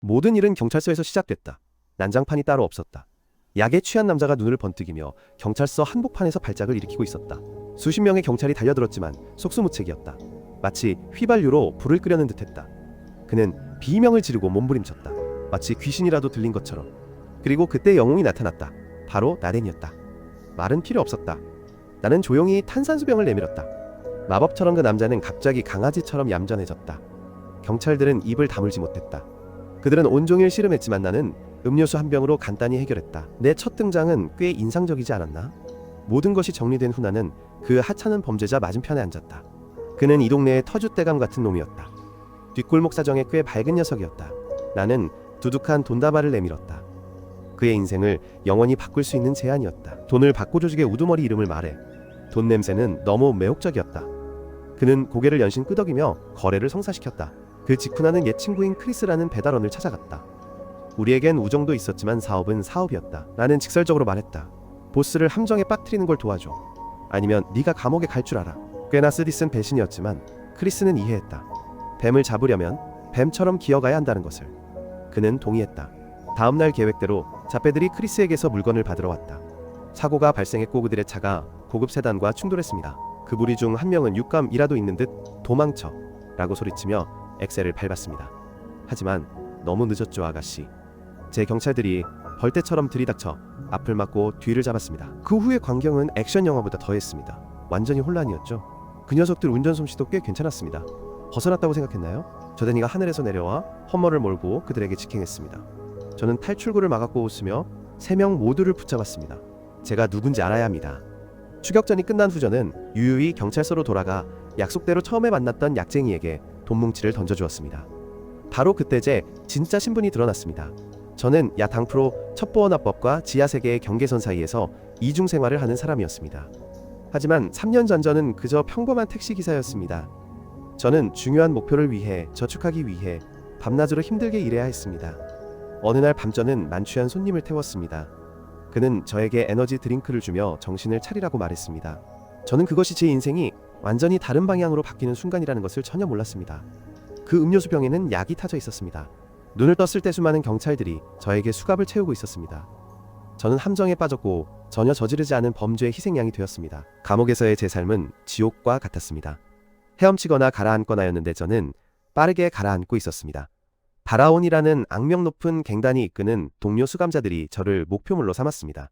모든 일은 경찰서에서 시작됐다. 난장판이 따로 없었다. 약에 취한 남자가 눈을 번뜩이며 경찰서 한복판에서 발작을 일으키고 있었다. 수십 명의 경찰이 달려들었지만 속수무책이었다. 마치 휘발유로 불을 끄려는 듯했다. 그는 비명을 지르고 몸부림쳤다. 마치 귀신이라도 들린 것처럼. 그리고 그때 영웅이 나타났다. 바로 나렌이었다. 말은 필요 없었다. 나는 조용히 탄산수병을 내밀었다. 마법처럼 그 남자는 갑자기 강아지처럼 얌전해졌다. 경찰들은 입을 다물지 못했다. 그들은 온종일 씨름했지만 나는 음료수 한 병으로 간단히 해결했다. 내 첫 등장은 꽤 인상적이지 않았나? 모든 것이 정리된 후 나는 그 하찮은 범죄자 맞은편에 앉았다. 그는 이 동네의 터줏대감 같은 놈이었다. 뒷골목 사정에 꽤 밝은 녀석이었다. 나는 두둑한 돈다발을 내밀었다. 그의 인생을 영원히 바꿀 수 있는 제안이었다. 돈을 받고 조직의 우두머리 이름을 말해. 돈 냄새는 너무 매혹적이었다. 그는 고개를 연신 끄덕이며 거래를 성사시켰다. 그 직후 나는 옛 친구인 크리스라는 배달원을 찾아갔다. 우리에겐 우정도 있었지만 사업은 사업이었다. 나는 직설적으로 말했다. 보스를 함정에 빠뜨리는 걸 도와줘. 아니면 네가 감옥에 갈 줄 알아. 꽤나 쓰디쓴 배신이었지만 크리스는 이해했다. 뱀을 잡으려면 뱀처럼 기어가야 한다는 것을. 그는 동의했다. 다음날 계획대로 자빼들이 크리스에게서 물건을 받으러 왔다. 사고가 발생했고 그들의 차가 고급 세단과 충돌했습니다. 그 무리 중 한 명은 육감이라도 있는 듯 도망쳐 라고 소리치며 엑셀을 밟았습니다. 하지만 너무 늦었죠 아가씨. 제 경찰들이 벌떼처럼 들이닥쳐 앞을 막고 뒤를 잡았습니다. 그 후의 광경은 액션 영화보다 더했습니다. 완전히 혼란이었죠. 그 녀석들 운전 솜씨도 꽤 괜찮았습니다. 벗어났다고 생각했나요? 저대니가 하늘에서 내려와 험머를 몰고 그들에게 직행했습니다. 저는 탈출구를 막았고 웃으며 3명 모두를 붙잡았습니다. 제가 누군지 알아야 합니다. 추격전이 끝난 후 저는 유유히 경찰서로 돌아가 약속대로 처음에 만났던 약쟁이에게 돈뭉치를 던져주었습니다. 바로 그때 제 진짜 신분이 드러났습니다. 저는 야당프로 첩보원화법과 지하세계의 경계선 사이에서 이중생활을 하는 사람이었습니다. 하지만 3년 전 저는 그저 평범한 택시기사였습니다. 저는 중요한 목표를 위해 저축하기 위해 밤낮으로 힘들게 일해야 했습니다. 어느 날 밤 저는 만취한 손님을 태웠습니다. 그는 저에게 에너지 드링크를 주며 정신을 차리라고 말했습니다. 저는 그것이 제 인생이 완전히 다른 방향으로 바뀌는 순간이라는 것을 전혀 몰랐습니다. 그 음료수 병에는 약이 타져 있었습니다. 눈을 떴을 때 수많은 경찰들이 저에게 수갑을 채우고 있었습니다. 저는 함정에 빠졌고 전혀 저지르지 않은 범죄의 희생양이 되었습니다. 감옥에서의 제 삶은 지옥과 같았습니다. 헤엄치거나 가라앉거나였는데 저는 빠르게 가라앉고 있었습니다. 바라온이라는 악명 높은 갱단이 이끄는 동료 수감자들이 저를 목표물로 삼았습니다.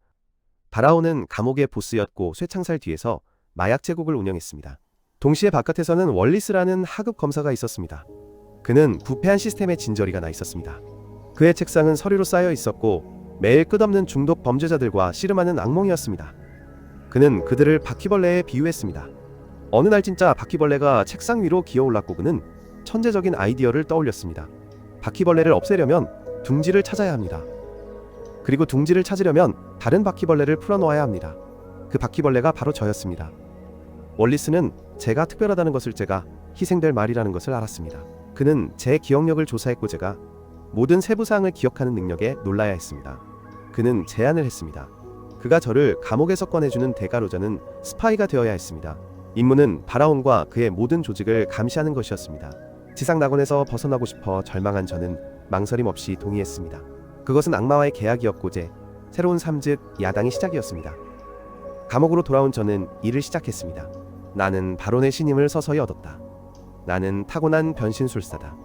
바라온은 감옥의 보스였고 쇠창살 뒤에서 마약 제국을 운영했습니다. 동시에 바깥에서는 월리스라는 하급 검사가 있었습니다. 그는 부패한 시스템에 진저리가 나 있었습니다. 그의 책상은 서류로 쌓여 있었고 매일 끝없는 중독 범죄자들과 씨름하는 악몽이었습니다. 그는 그들을 바퀴벌레에 비유했습니다. 어느 날 진짜 바퀴벌레가 책상 위로 기어올랐고 그는 천재적인 아이디어를 떠올렸습니다. 바퀴벌레를 없애려면 둥지를 찾아야 합니다. 그리고 둥지를 찾으려면 다른 바퀴벌레를 풀어놓아야 합니다. 그 바퀴벌레가 바로 저였습니다. 월리스는 제가 특별하다는 것을 제가 희생될 말이라는 것을 알았습니다. 그는 제 기억력을 조사했고 제가 모든 세부사항을 기억하는 능력에 놀라야 했습니다. 그는 제안을 했습니다. 그가 저를 감옥에서 꺼내주는 대가로 저는 스파이가 되어야 했습니다. 임무는 바라온과 그의 모든 조직을 감시하는 것이었습니다. 지상 낙원에서 벗어나고 싶어 절망한 저는 망설임 없이 동의했습니다. 그것은 악마와의 계약이었고 제 새로운 삶 즉 야당의 시작이었습니다. 감옥으로 돌아온 저는 일을 시작했습니다. 나는 바론의 신임을 서서히 얻었다. 나는 타고난 변신술사다.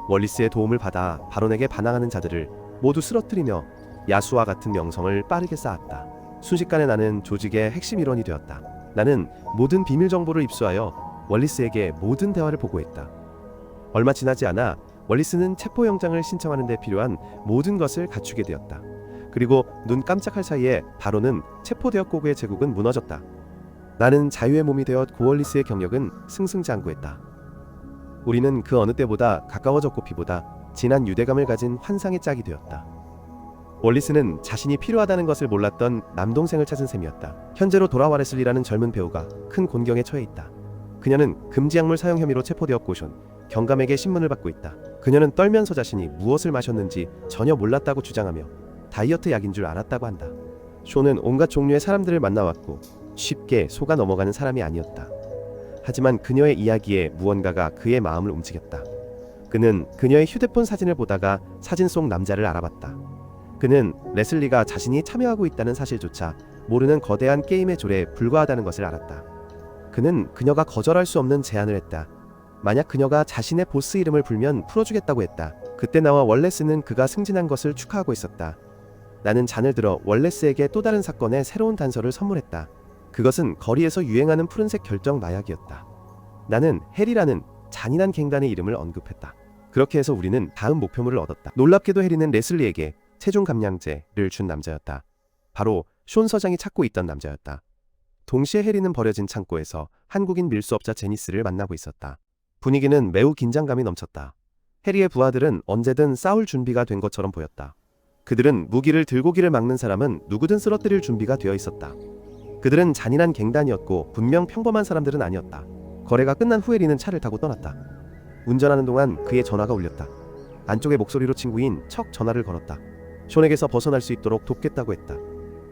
월리스의 도움을 받아 바론에게 반항하는 자들을 모두 쓰러뜨리며 야수와 같은 명성을 빠르게 쌓았다. 순식간에 나는 조직의 핵심 일원이 되었다. 나는 모든 비밀 정보를 입수하여 월리스에게 모든 대화를 보고했다. 얼마 지나지 않아 월리스는 체포영장을 신청하는 데 필요한 모든 것을 갖추게 되었다. 그리고 눈 깜짝할 사이에 바론은 체포되었고 그의 제국은 무너졌다. 나는 자유의 몸이 되어 고월리스의 경력은 승승장구했다. 우리는 그 어느 때보다 가까워졌고 피보다 진한 유대감을 가진 환상의 짝이 되었다. 월리스는 자신이 필요하다는 것을 몰랐던 남동생을 찾은 셈이었다. 현재로 돌아와 레슬리라는 젊은 배우가 큰 곤경에 처해 있다. 그녀는 금지약물 사용 혐의로 체포되었고 숀 경감에게 신문을 받고 있다. 그녀는 떨면서 자신이 무엇을 마셨는지 전혀 몰랐다고 주장하며 다이어트 약인 줄 알았다고 한다. 숀은 온갖 종류의 사람들을 만나왔고 쉽게 속아 넘어가는 사람이 아니었다. 하지만 그녀의 이야기에 무언가가 그의 마음을 움직였다. 그는 그녀의 휴대폰 사진을 보다가 사진 속 남자를 알아봤다. 그는 레슬리가 자신이 참여하고 있다는 사실조차 모르는 거대한 게임의 졸에 불과하다는 것을 알았다. 그는 그녀가 거절할 수 없는 제안을 했다. 만약 그녀가 자신의 보스 이름을 불면 풀어주겠다고 했다. 그때 나와 월레스는 그가 승진한 것을 축하하고 있었다. 나는 잔을 들어 월레스에게 또 다른 사건의 새로운 단서를 선물했다. 그것은 거리에서 유행하는 푸른색 결정 마약이었다. 나는 해리라는 잔인한 갱단의 이름을 언급했다. 그렇게 해서 우리는 다음 목표물을 얻었다. 놀랍게도 해리는 레슬리에게 체중 감량제를 준 남자였다. 바로 숀 서장이 찾고 있던 남자였다. 동시에 해리는 버려진 창고에서 한국인 밀수업자 제니스를 만나고 있었다. 분위기는 매우 긴장감이 넘쳤다. 해리의 부하들은 언제든 싸울 준비가 된 것처럼 보였다. 그들은 무기를 들고 길을 막는 사람은 누구든 쓰러뜨릴 준비가 되어 있었다. 그들은 잔인한 갱단이었고 분명 평범한 사람들은 아니었다. 거래가 끝난 후 해리는 차를 타고 떠났다. 운전하는 동안 그의 전화가 울렸다. 안쪽의 목소리로 친구인 척 전화를 걸었다. 숀에게서 벗어날 수 있도록 돕겠다고 했다.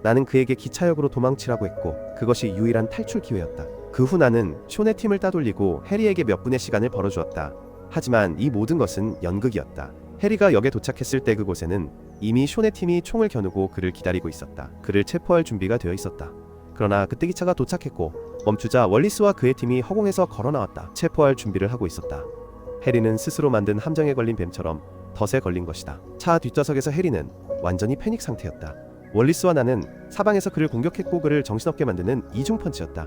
나는 그에게 기차역으로 도망치라고 했고 그것이 유일한 탈출 기회였다. 그 후 나는 숀의 팀을 따돌리고 해리에게 몇 분의 시간을 벌어주었다. 하지만 이 모든 것은 연극이었다. 해리가 역에 도착했을 때 그곳에는 이미 숀의 팀이 총을 겨누고 그를 기다리고 있었다. 그를 체포할 준비가 되어 있었다. 그러나 그때 기차가 도착했고 멈추자 월리스와 그의 팀이 허공에서 걸어나왔다. 체포할 준비를 하고 있었다. 해리는 스스로 만든 함정에 걸린 뱀처럼 덫에 걸린 것이다. 차 뒷좌석에서 해리는 완전히 패닉 상태였다. 월리스와 나는 사방에서 그를 공격했고 그를 정신없게 만드는 이중 펀치였다.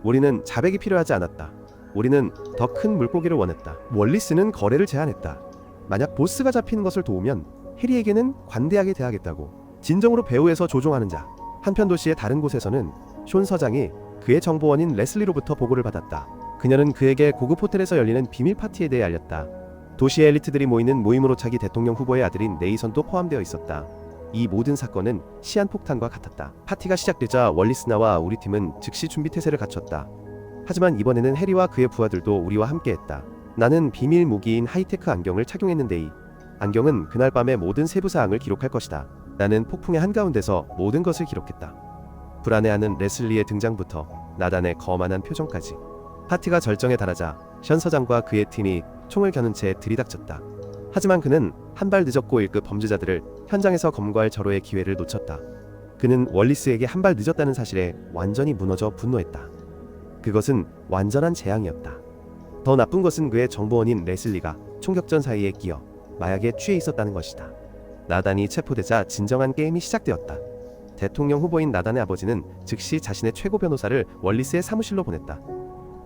우리는 자백이 필요하지 않았다. 우리는 더 큰 물고기를 원했다. 월리스는 거래를 제안했다. 만약 보스가 잡히는 것을 도우면 해리에게는 관대하게 대하겠다고. 진정으로 배후에서 조종하는 자. 한편 도시의 다른 곳에서는 숀 서장이 그의 정보원인 레슬리로부터 보고를 받았다. 그녀는 그에게 고급 호텔에서 열리는 비밀 파티에 대해 알렸다. 도시의 엘리트들이 모이는 모임으로 차기 대통령 후보의 아들인 네이선도 포함되어 있었다. 이 모든 사건은 시한폭탄과 같았다. 파티가 시작되자 월리스나와 우리 팀은 즉시 준비태세를 갖췄다. 하지만 이번에는 해리와 그의 부하들도 우리와 함께했다. 나는 비밀 무기인 하이테크 안경을 착용했는데 이 안경은 그날 밤의 모든 세부사항을 기록할 것이다. 나는 폭풍의 한가운데서 모든 것을 기록했다. 불안해하는 레슬리의 등장부터 나단의 거만한 표정까지. 파티가 절정에 달하자 션 서장과 그의 팀이 총을 겨눈 채 들이닥쳤다. 하지만 그는 한 발 늦었고 1급 범죄자들을 현장에서 검거할 절호의 기회를 놓쳤다. 그는 월리스에게 한 발 늦었다는 사실에 완전히 무너져 분노했다. 그것은 완전한 재앙이었다. 더 나쁜 것은 그의 정보원인 레슬리가 총격전 사이에 끼어 마약에 취해 있었다는 것이다. 나단이 체포되자 진정한 게임이 시작되었다. 대통령 후보인 나단의 아버지는 즉시 자신의 최고 변호사를 월리스의 사무실로 보냈다.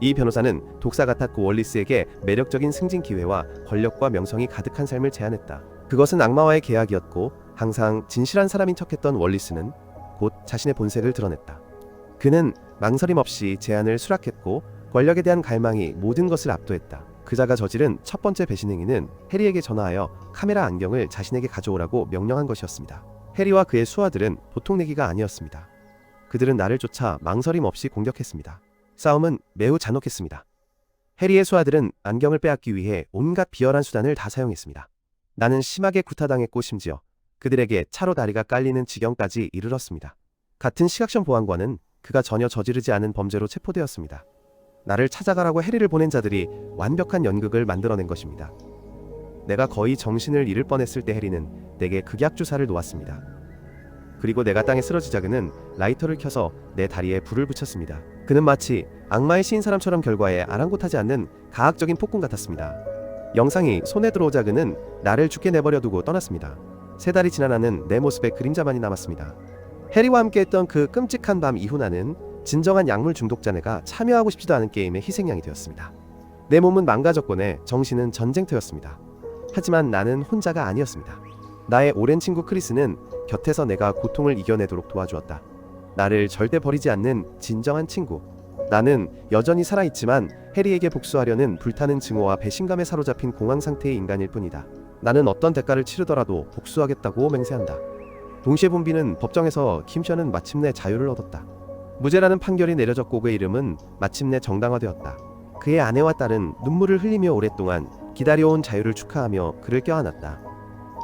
이 변호사는 독사 같았고 월리스에게 매력적인 승진 기회와 권력과 명성이 가득한 삶을 제안했다. 그것은 악마와의 계약이었고 항상 진실한 사람인 척했던 월리스는 곧 자신의 본색을 드러냈다. 그는 망설임 없이 제안을 수락했고 권력에 대한 갈망이 모든 것을 압도했다. 그자가 저지른 첫 번째 배신 행위는 해리에게 전화하여 카메라 안경을 자신에게 가져오라고 명령한 것이었습니다. 해리와 그의 수하들은 보통 내기가 아니었습니다. 그들은 나를 쫓아 망설임 없이 공격했습니다. 싸움은 매우 잔혹했습니다. 해리의 수하들은 안경을 빼앗기 위해 온갖 비열한 수단을 다 사용했습니다. 나는 심하게 구타당했고 심지어 그들에게 차로 다리가 깔리는 지경까지 이르렀습니다. 같은 시각션 보안관은 그가 전혀 저지르지 않은 범죄로 체포되었습니다. 나를 찾아가라고 해리를 보낸 자들이 완벽한 연극을 만들어낸 것입니다. 내가 거의 정신을 잃을 뻔했을 때 해리는 내게 극약 주사를 놓았습니다. 그리고 내가 땅에 쓰러지자 그는 라이터를 켜서 내 다리에 불을 붙였습니다. 그는 마치 악마의 시인 사람처럼 결과에 아랑곳하지 않는 가학적인 폭군 같았습니다. 영상이 손에 들어오자 그는 나를 죽게 내버려 두고 떠났습니다. 세 달이 지나 나는 내 모습에 그림자만이 남았습니다. 해리와 함께했던 그 끔찍한 밤 이후 나는 진정한 약물 중독자네가 참여하고 싶지도 않은 게임의 희생양이 되었습니다. 내 몸은 망가졌고 내 정신은 전쟁터였습니다. 하지만 나는 혼자가 아니었습니다. 나의 오랜 친구 크리스는 곁에서 내가 고통을 이겨내도록 도와주었다. 나를 절대 버리지 않는 진정한 친구. 나는 여전히 살아있지만 해리에게 복수하려는 불타는 증오와 배신감에 사로잡힌 공황 상태의 인간일 뿐이다. 나는 어떤 대가를 치르더라도 복수하겠다고 맹세한다. 동시에 봄비는 법정에서 킴션은 마침내 자유를 얻었다. 무죄라는 판결이 내려졌고 그의 이름은 마침내 정당화되었다. 그의 아내와 딸은 눈물을 흘리며 오랫동안 기다려온 자유를 축하하며 그를 껴안았다.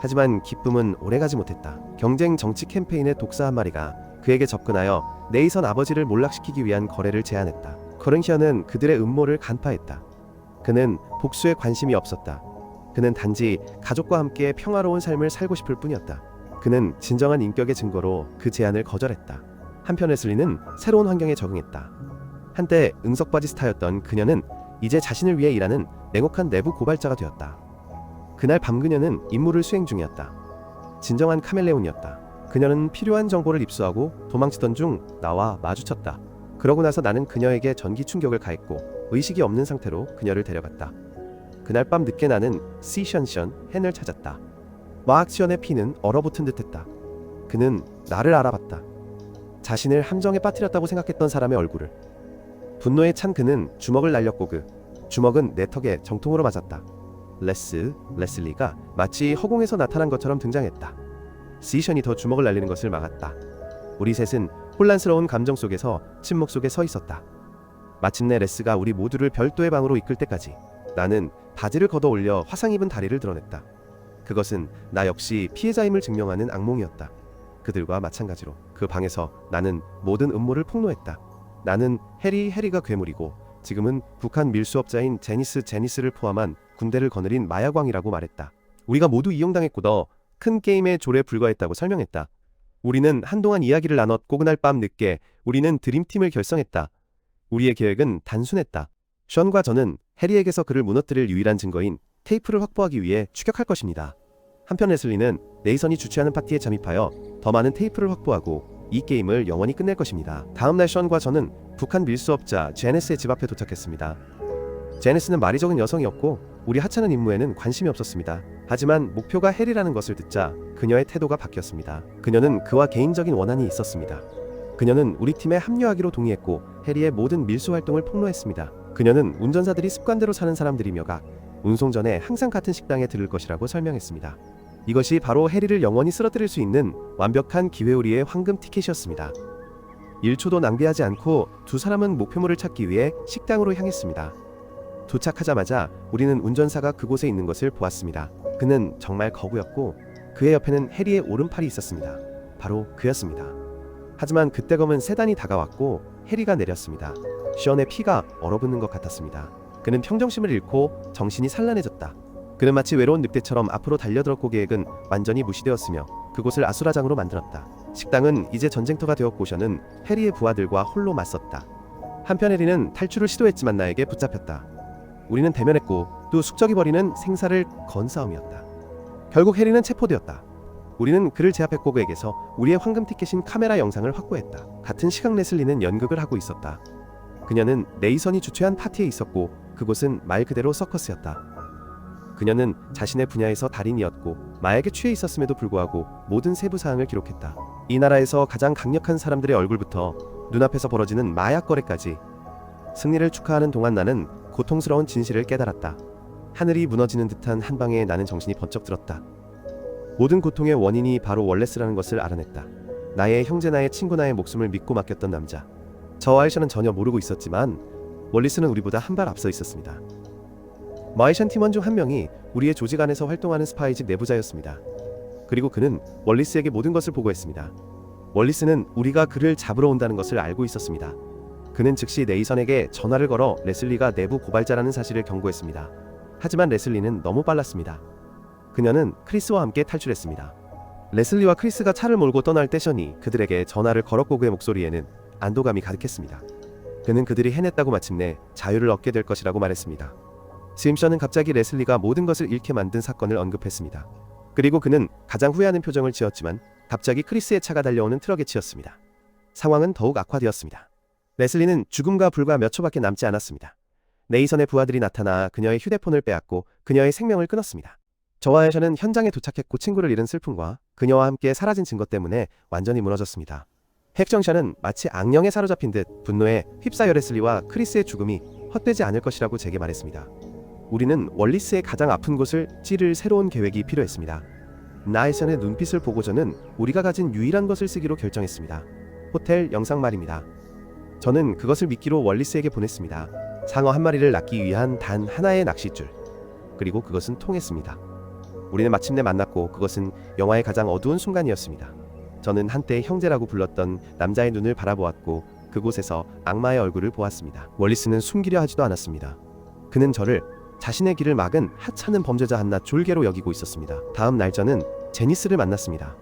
하지만 기쁨은 오래가지 못했다. 경쟁 정치 캠페인의 독사 한 마리가 그에게 접근하여 네이선 아버지를 몰락시키기 위한 거래를 제안했다. 커링시언은 그들의 음모를 간파했다. 그는 복수에 관심이 없었다. 그는 단지 가족과 함께 평화로운 삶을 살고 싶을 뿐이었다. 그는 진정한 인격의 증거로 그 제안을 거절했다. 한편 레슬리는 새로운 환경에 적응했다. 한때 응석바지 스타였던 그녀는 이제 자신을 위해 일하는 냉혹한 내부 고발자가 되었다. 그날 밤 그녀는 임무를 수행 중이었다. 진정한 카멜레온이었다. 그녀는 필요한 정보를 입수하고 도망치던 중 나와 마주쳤다. 그러고 나서 나는 그녀에게 전기 충격을 가했고 의식이 없는 상태로 그녀를 데려갔다. 그날 밤 늦게 나는 시션션 헨을 찾았다. 마악시언의 피는 얼어붙은 듯했다. 그는 나를 알아봤다. 자신을 함정에 빠뜨렸다고 생각했던 사람의 얼굴을. 분노에 찬 그는 주먹을 날렸고 그 주먹은 내 턱에 정통으로 맞았다. 레슬리가 마치 허공에서 나타난 것처럼 등장했다. 시션이 더 주먹을 날리는 것을 막았다. 우리 셋은 혼란스러운 감정 속에서 침묵 속에 서 있었다. 마침내 레스가 우리 모두를 별도의 방으로 이끌 때까지 나는 바지를 걷어 올려 화상 입은 다리를 드러냈다. 그것은 나 역시 피해자임을 증명하는 악몽이었다. 그들과 마찬가지로 그 방에서 나는 모든 음모를 폭로했다. 나는 해리가 괴물이고 지금은 북한 밀수업자인 제니스를 포함한 군대를 거느린 마약왕이라고 말했다. 우리가 모두 이용당했고 더 큰 게임의 조례에 불과했다고 설명했다. 우리는 한동안 이야기를 나눴고 그날 밤 늦게 우리는 드림팀을 결성했다. 우리의 계획은 단순했다. 션과 저는 해리에게서 그를 무너뜨릴 유일한 증거인 테이프를 확보하기 위해 추격할 것입니다. 한편 레슬리는 네이선이 주최하는 파티에 잠입하여 더 많은 테이프를 확보하고 이 게임을 영원히 끝낼 것입니다. 다음날 션과 저는 북한 밀수업자 제네스의 집 앞에 도착했습니다. 제네스는 말이 적은 여성이었고 우리 하찮은 임무에는 관심이 없었습니다. 하지만 목표가 해리라는 것을 듣자 그녀의 태도가 바뀌었습니다. 그녀는 그와 개인적인 원한이 있었습니다. 그녀는 우리 팀에 합류하기로 동의했고 해리의 모든 밀수 활동을 폭로했습니다. 그녀는 운전사들이 습관대로 사는 사람들이며가 운송 전에 항상 같은 식당에 들을 것이라고 설명했습니다. 이것이 바로 해리를 영원히 쓰러뜨릴 수 있는 완벽한 기회오리의 황금 티켓이었습니다. 1초도 낭비하지 않고 두 사람은 목표물을 찾기 위해 식당으로 향했습니다. 도착하자마자 우리는 운전사가 그곳에 있는 것을 보았습니다. 그는 정말 거구였고 그의 옆에는 해리의 오른팔이 있었습니다. 바로 그였습니다. 하지만 그때 검은 세단이 다가왔고 해리가 내렸습니다. 시언의 피가 얼어붙는 것 같았습니다. 그는 평정심을 잃고 정신이 산란해졌다. 그는 마치 외로운 늑대처럼 앞으로 달려들었고 계획은 완전히 무시되었으며 그곳을 아수라장으로 만들었다. 식당은 이제 전쟁터가 되었고 션은 해리의 부하들과 홀로 맞섰다. 한편 해리는 탈출을 시도했지만 나에게 붙잡혔다. 우리는 대면했고 또 숙적이 벌이는 생사를 건 싸움이었다. 결국 해리는 체포되었다. 우리는 그를 제압했고 그에게서 우리의 황금 티켓인 카메라 영상을 확보했다. 같은 시각 레슬리는 연극을 하고 있었다. 그녀는 네이선이 주최한 파티에 있었고 그곳은 말 그대로 서커스였다. 그녀는 자신의 분야에서 달인이었고 마약에 취해 있었음에도 불구하고 모든 세부 사항을 기록했다. 이 나라에서 가장 강력한 사람들의 얼굴부터 눈앞에서 벌어지는 마약 거래까지. 승리를 축하하는 동안 나는 고통스러운 진실을 깨달았다. 하늘이 무너지는 듯한 한방에 나는 정신이 번쩍 들었다. 모든 고통의 원인이 바로 월레스라는 것을 알아냈다. 나의 형제, 나의 친구, 나의 목숨을 믿고 맡겼던 남자. 저 아이샤는 전혀 모르고 있었지만 월리스는 우리보다 한 발 앞서 있었습니다. 마이샨 팀원 중 한 명이 우리의 조직 안에서 활동하는 스파이집 내부자였습니다. 그리고 그는 월리스에게 모든 것을 보고했습니다. 월리스는 우리가 그를 잡으러 온다는 것을 알고 있었습니다. 그는 즉시 네이선에게 전화를 걸어 레슬리가 내부 고발자라는 사실을 경고했습니다. 하지만 레슬리는 너무 빨랐습니다. 그녀는 크리스와 함께 탈출했습니다. 레슬리와 크리스가 차를 몰고 떠날 때 션이 그들에게 전화를 걸었고 그의 목소리에는 안도감이 가득했습니다. 그는 그들이 해냈다고 마침내 자유를 얻게 될 것이라고 말했습니다. 지금 션은 갑자기 레슬리가 모든 것을 잃게 만든 사건을 언급했습니다. 그리고 그는 가장 후회하는 표정을 지었지만 갑자기 크리스의 차가 달려오는 트럭에 치였습니다. 상황은 더욱 악화되었습니다. 레슬리는 죽음과 불과 몇 초밖에 남지 않았습니다. 네이선의 부하들이 나타나 그녀의 휴대폰을 빼앗고 그녀의 생명을 끊었습니다. 저와 애셔는 현장에 도착했고 친구를 잃은 슬픔과 그녀와 함께 사라진 증거 때문에 완전히 무너졌습니다. 핵정샤는 마치 악령에 사로잡힌 듯 분노에 휩싸여 레슬리와 크리스의 죽음이 헛되지 않을 것이라고 제게 말했습니다. 우리는 월리스의 가장 아픈 곳을 찌를 새로운 계획이 필요했습니다. 나에션의 눈빛을 보고 저는 우리가 가진 유일한 것을 쓰기로 결정했습니다. 호텔 영상 말입니다. 저는 그것을 미끼로 월리스에게 보냈습니다. 상어 한 마리를 낚기 위한 단 하나의 낚싯줄. 그리고 그것은 통했습니다. 우리는 마침내 만났고 그것은 영화의 가장 어두운 순간이었습니다. 저는 한때 형제라고 불렀던 남자의 눈을 바라보았고 그곳에서 악마의 얼굴을 보았습니다. 월리스는 숨기려 하지도 않았습니다. 그는 저를 자신의 길을 막은 하찮은 범죄자 한낱 졸개로 여기고 있었습니다. 다음 날 저는 제니스를 만났습니다.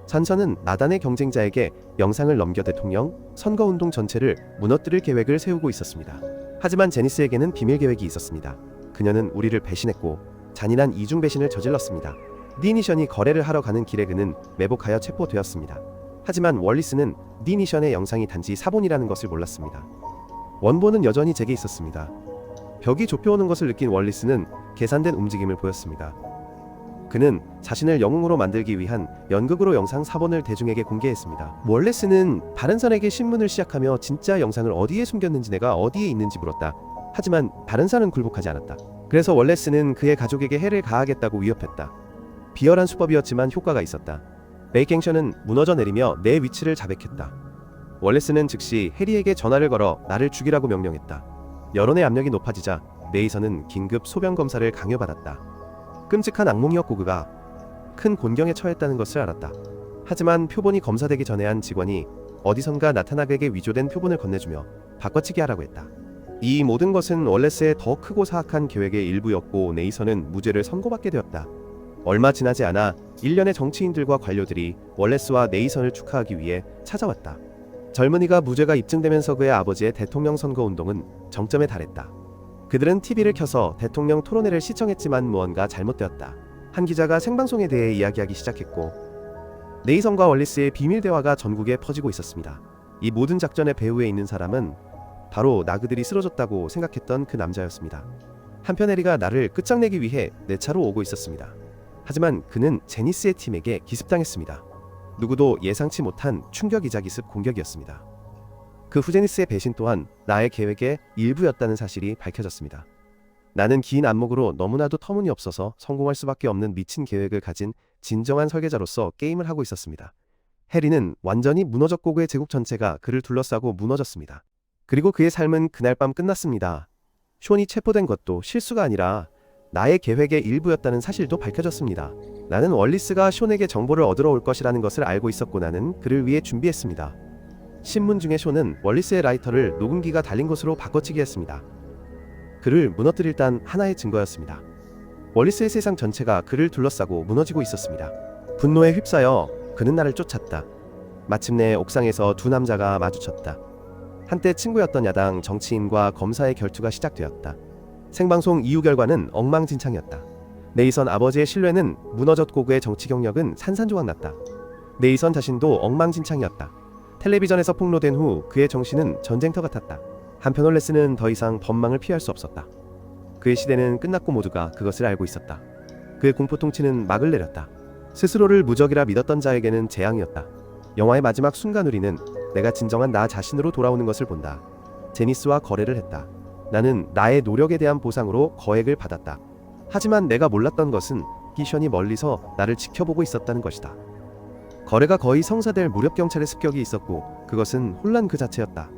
산서는 나단의 경쟁자에게 영상을 넘겨 대통령 선거운동 전체를 무너뜨릴 계획을 세우고 있었습니다. 하지만 제니스에게는 비밀 계획이 있었습니다. 그녀는 우리를 배신했고 잔인한 이중 배신을 저질렀습니다. 니니션이 거래를 하러 가는 길에 그는 매복하여 체포되었습니다. 하지만 월리스는 니니션의 영상이 단지 사본이라는 것을 몰랐습니다. 원본은 여전히 제게 있었습니다. 벽이 좁혀오는 것을 느낀 월리스는 계산된 움직임을 보였습니다. 그는 자신을 영웅으로 만들기 위한 연극으로 영상 사본을 대중에게 공개했습니다. 월레스는 바른산에게 신문을 시작하며 진짜 영상을 어디에 숨겼는지 내가 어디에 있는지 물었다. 하지만 바른산은 굴복하지 않았다. 그래서 월레스는 그의 가족에게 해를 가하겠다고 위협했다. 비열한 수법이었지만 효과가 있었다. 베이킹션은 무너져 내리며 내 위치를 자백했다. 월레스는 즉시 해리에게 전화를 걸어 나를 죽이라고 명령했다. 여론의 압력이 높아지자 네이선은 긴급 소변 검사를 강요받았다. 끔찍한 악몽이었고 그가 큰 곤경에 처했다는 것을 알았다. 하지만 표본이 검사되기 전에 한 직원이 어디선가 나타나게 위조된 표본을 건네주며 바꿔치기 하라고 했다. 이 모든 것은 월레스의 더 크고 사악한 계획의 일부였고 네이선은 무죄를 선고받게 되었다. 얼마 지나지 않아 일련의 정치인들과 관료들이 월레스와 네이선을 축하하기 위해 찾아왔다. 젊은이가 무죄가 입증되면서 그의 아버지의 대통령 선거 운동은 정점에 달했다. 그들은 TV를 켜서 대통령 토론회를 시청했지만 무언가 잘못되었다. 한 기자가 생방송에 대해 이야기하기 시작했고 네이선과 월리스의 비밀 대화가 전국에 퍼지고 있었습니다. 이 모든 작전의 배후에 있는 사람은 바로 나 그들이 쓰러졌다고 생각했던 그 남자였습니다. 한편 해리가 나를 끝장내기 위해 내 차로 오고 있었습니다. 하지만 그는 제니스의 팀에게 기습당했습니다. 누구도 예상치 못한 충격이자 기습 공격이었습니다. 그 후 제니스의 배신 또한 나의 계획의 일부였다는 사실이 밝혀졌습니다. 나는 긴 안목으로 너무나도 터무니없어서 성공할 수밖에 없는 미친 계획을 가진 진정한 설계자로서 게임을 하고 있었습니다. 해리는 완전히 무너졌고 그의 제국 전체가 그를 둘러싸고 무너졌습니다. 그리고 그의 삶은 그날 밤 끝났습니다. 숀이 체포된 것도 실수가 아니라 나의 계획의 일부였다는 사실도 밝혀졌습니다. 나는 월리스가 숀에게 정보를 얻으러 올 것이라는 것을 알고 있었고 나는 그를 위해 준비했습니다. 신문 중에 숀은 월리스의 라이터를 녹음기가 달린 것으로 바꿔치기 했습니다. 그를 무너뜨릴 단 하나의 증거였습니다. 월리스의 세상 전체가 그를 둘러싸고 무너지고 있었습니다. 분노에 휩싸여 그는 나를 쫓았다. 마침내 옥상에서 두 남자가 마주쳤다. 한때 친구였던 야당 정치인과 검사의 결투가 시작되었다. 생방송 이후 결과는 엉망진창이었다. 네이선 아버지의 신뢰는 무너졌고 그의 정치 경력은 산산조각났다. 네이선 자신도 엉망진창이었다. 텔레비전에서 폭로된 후 그의 정신은 전쟁터 같았다. 한편 월레스는 더 이상 법망을 피할 수 없었다. 그의 시대는 끝났고 모두가 그것을 알고 있었다. 그의 공포통치는 막을 내렸다. 스스로를 무적이라 믿었던 자에게는 재앙이었다. 영화의 마지막 순간 우리는 내가 진정한 나 자신으로 돌아오는 것을 본다. 제니스와 거래를 했다. 나는 나의 노력에 대한 보상으로 거액을 받았다. 하지만 내가 몰랐던 것은 기션이 멀리서 나를 지켜보고 있었다는 것이다. 거래가 거의 성사될 무렵 경찰의 습격이 있었고 그것은 혼란 그 자체였다.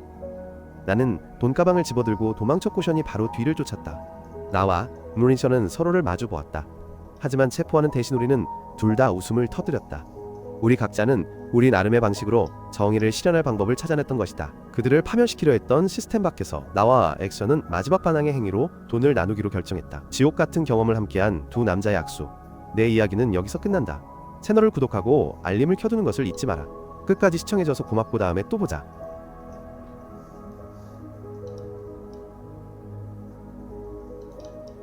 나는 돈가방을 집어들고 도망쳤고 션이 바로 뒤를 쫓았다. 나와 노린션은 서로를 마주보았다. 하지만 체포하는 대신 우리는 둘 다 웃음을 터뜨렸다. 우리 각자는 우리 나름의 방식으로 정의를 실현할 방법을 찾아냈던 것이다. 그들을 파멸시키려 했던 시스템 밖에서 나와 액션은 마지막 반항의 행위로 돈을 나누기로 결정했다. 지옥 같은 경험을 함께한 두 남자의 악수. 내 이야기는 여기서 끝난다. 채널을 구독하고 알림을 켜두는 것을 잊지 마라. 끝까지 시청해줘서 고맙고 다음에 또 보자.